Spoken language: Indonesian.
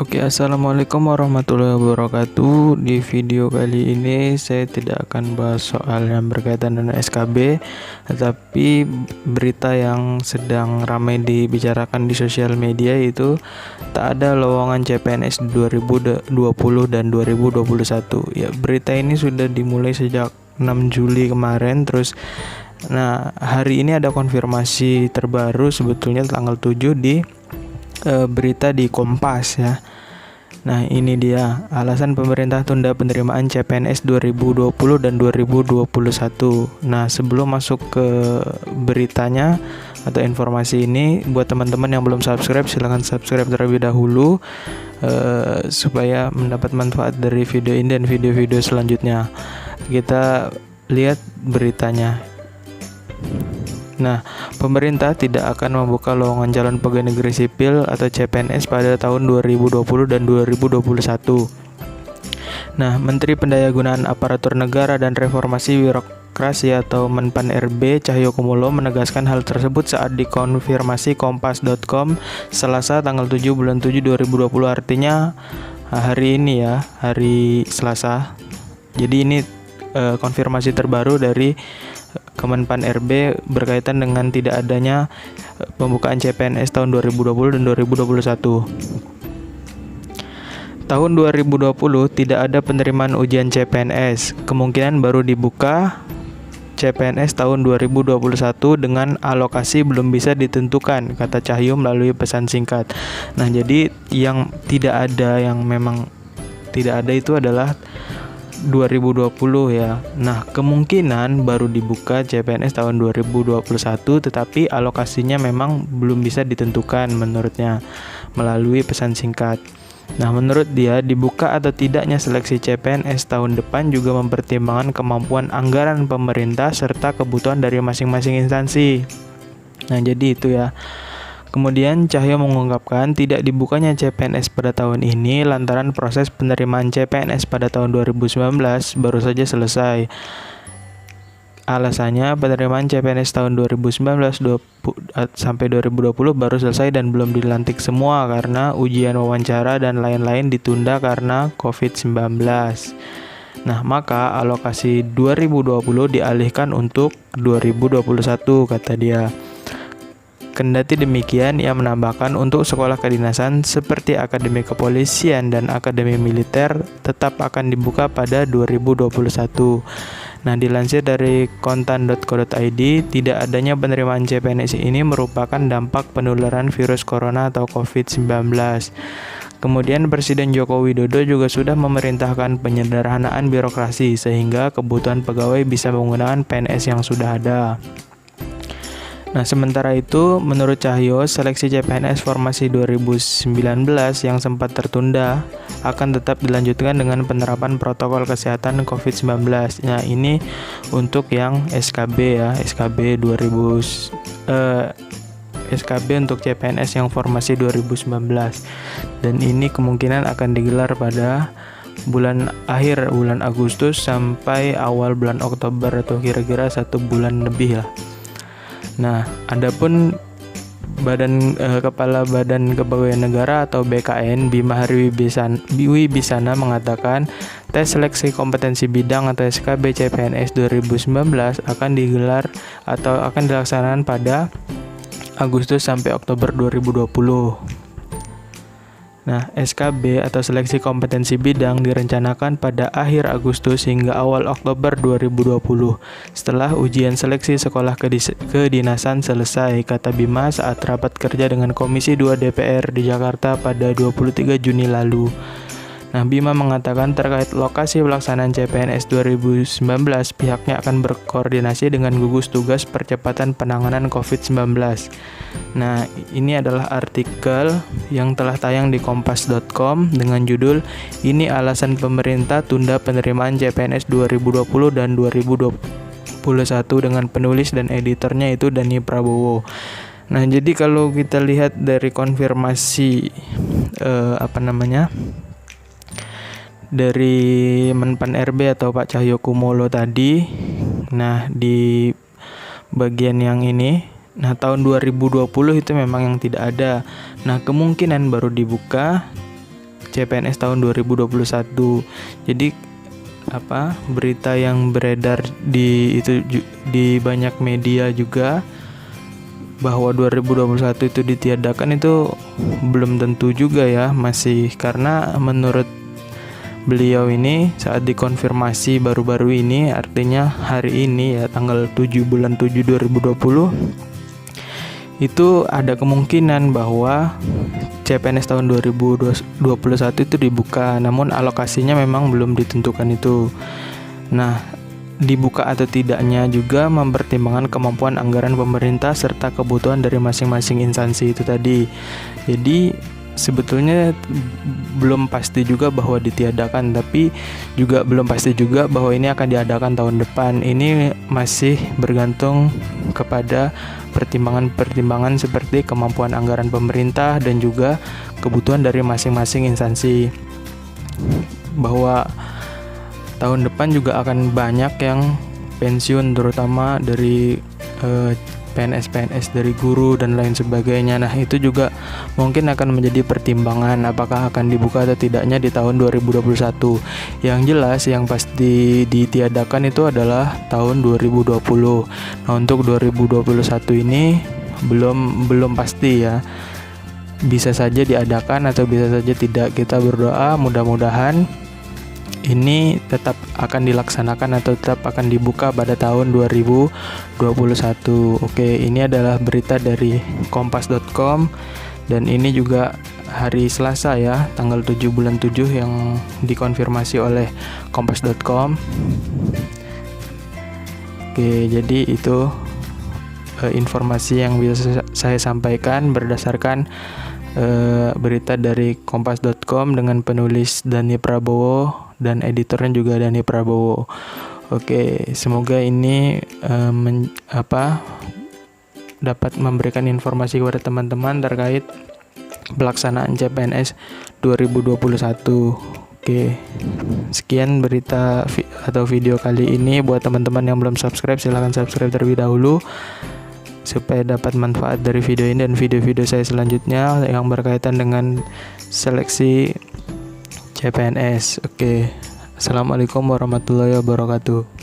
Oke, assalamualaikum warahmatullahi wabarakatuh. Di video kali ini saya tidak akan bahas soal yang berkaitan dengan SKB, tetapi berita yang sedang ramai dibicarakan di sosial media itu tak ada lowongan CPNS 2020 dan 2021. Ya, berita ini sudah dimulai sejak 6 Juli kemarin. Hari ini ada konfirmasi terbaru sebetulnya tanggal 7 di berita di Kompas ya. Nah, ini dia alasan pemerintah tunda penerimaan CPNS 2020 dan 2021. Nah, sebelum masuk ke beritanya atau informasi ini, buat teman-teman yang belum subscribe, silahkan subscribe terlebih dahulu supaya mendapat manfaat dari video ini dan video-video selanjutnya. Kita lihat beritanya. Nah, pemerintah tidak akan membuka lowongan calon pegawai negeri sipil atau CPNS pada tahun 2020 dan 2021. Nah, Menteri Pendayagunaan Aparatur Negara dan Reformasi Birokrasi atau Menpan RB Cahyokumolo menegaskan hal tersebut saat dikonfirmasi kompas.com Selasa tanggal 7 bulan 7 2020, artinya hari ini ya, hari Selasa. Jadi ini konfirmasi terbaru dari Kemenpan RB berkaitan dengan tidak adanya pembukaan CPNS tahun 2020 dan 2021. Tahun 2020 tidak ada penerimaan ujian CPNS. Kemungkinan baru dibuka CPNS tahun 2021 dengan alokasi belum bisa ditentukan, kata Cahyo melalui pesan singkat. Nah, jadi yang tidak ada, yang memang tidak ada itu adalah 2020 ya. Nah, kemungkinan baru dibuka CPNS tahun 2021, tetapi alokasinya memang belum bisa ditentukan menurutnya melalui pesan singkat. Nah, menurut dia, dibuka atau tidaknya seleksi CPNS tahun depan juga mempertimbangkan kemampuan anggaran pemerintah serta kebutuhan dari masing-masing instansi. Nah, jadi itu ya. Kemudian Cahyo mengungkapkan tidak dibukanya CPNS pada tahun ini lantaran proses penerimaan CPNS pada tahun 2019 baru saja selesai. Alasannya penerimaan CPNS tahun 2019 sampai 2020 baru selesai dan belum dilantik semua karena ujian wawancara dan lain-lain ditunda karena COVID-19. Nah, maka alokasi 2020 dialihkan untuk 2021, kata dia. Kendati demikian, ia menambahkan untuk sekolah kedinasan seperti Akademi Kepolisian dan Akademi Militer tetap akan dibuka pada 2021. Nah, dilansir dari kontan.co.id, tidak adanya penerimaan CPNS ini merupakan dampak penularan virus corona atau COVID-19. Kemudian Presiden Joko Widodo juga sudah memerintahkan penyederhanaan birokrasi sehingga kebutuhan pegawai bisa menggunakan PNS yang sudah ada. Nah, sementara itu, menurut Cahyo, seleksi CPNS formasi 2019 yang sempat tertunda akan tetap dilanjutkan dengan penerapan protokol kesehatan COVID-19. Nah, ini untuk yang SKB ya, SKB untuk CPNS yang formasi 2019. Dan ini kemungkinan akan digelar pada akhir bulan Agustus sampai awal bulan Oktober atau kira-kira 1 bulan lebih lah. Nah, adapun Kepala Badan Kepegawaian Negara atau BKN Bima Wibisono mengatakan tes seleksi kompetensi bidang atau SKB CPNS 2019 akan digelar atau akan dilaksanakan pada Agustus sampai Oktober 2020. Nah, SKB atau seleksi kompetensi bidang direncanakan pada akhir Agustus hingga awal Oktober 2020 setelah ujian seleksi sekolah kedinasan selesai, kata Bima saat rapat kerja dengan Komisi 2 DPR di Jakarta pada 23 Juni lalu. Nah, Bima mengatakan terkait lokasi pelaksanaan CPNS 2019, pihaknya akan berkoordinasi dengan gugus tugas percepatan penanganan COVID-19. Nah, ini adalah artikel yang telah tayang di kompas.com dengan judul "Ini alasan pemerintah tunda penerimaan CPNS 2020 dan 2021" dengan penulis dan editornya itu Dani Prabowo. Nah, jadi kalau kita lihat dari konfirmasi dari Menpan RB atau Pak Cahyokumolo tadi. Nah, di bagian yang ini, tahun 2020 itu memang yang tidak ada. Nah, kemungkinan baru dibuka CPNS tahun 2021. Jadi berita yang beredar di banyak media juga bahwa 2021 itu ditiadakan itu belum tentu juga ya, masih, karena menurut beliau ini saat dikonfirmasi baru-baru ini, artinya hari ini ya, tanggal 7 bulan 7 2020, itu ada kemungkinan bahwa CPNS tahun 2021 itu dibuka, namun alokasinya memang belum ditentukan itu. Nah, dibuka atau tidaknya juga mempertimbangkan kemampuan anggaran pemerintah serta kebutuhan dari masing-masing instansi itu tadi. Jadi sebetulnya belum pasti juga bahwa ditiadakan, tapi juga belum pasti juga bahwa ini akan diadakan tahun depan. Ini masih bergantung kepada pertimbangan-pertimbangan seperti kemampuan anggaran pemerintah dan juga kebutuhan dari masing-masing instansi. Bahwa tahun depan juga akan banyak yang pensiun, terutama dari PNS-PNS, dari guru dan lain sebagainya. Nah, itu juga mungkin akan menjadi pertimbangan apakah akan dibuka atau tidaknya di tahun 2021. Yang jelas yang pasti ditiadakan itu adalah tahun 2020. Nah, untuk 2021 ini belum pasti ya. Bisa saja diadakan atau bisa saja tidak. Kita berdoa mudah-mudahan ini tetap akan dilaksanakan atau tetap akan dibuka pada tahun 2021. Oke, ini adalah berita dari kompas.com dan ini juga hari Selasa ya, tanggal 7 bulan 7 yang dikonfirmasi oleh kompas.com. Oke, jadi itu informasi yang bisa saya sampaikan berdasarkan berita dari kompas.com dengan penulis Dani Prabowo dan editornya juga Dani Prabowo. Oke, semoga ini dapat memberikan informasi kepada teman-teman terkait pelaksanaan CPNS 2021. Oke, sekian berita atau video kali ini. Buat teman-teman yang belum subscribe, silahkan subscribe terlebih dahulu supaya dapat manfaat dari video ini dan video-video saya selanjutnya yang berkaitan dengan seleksi CPNS. Oke. Assalamualaikum warahmatullahi wabarakatuh.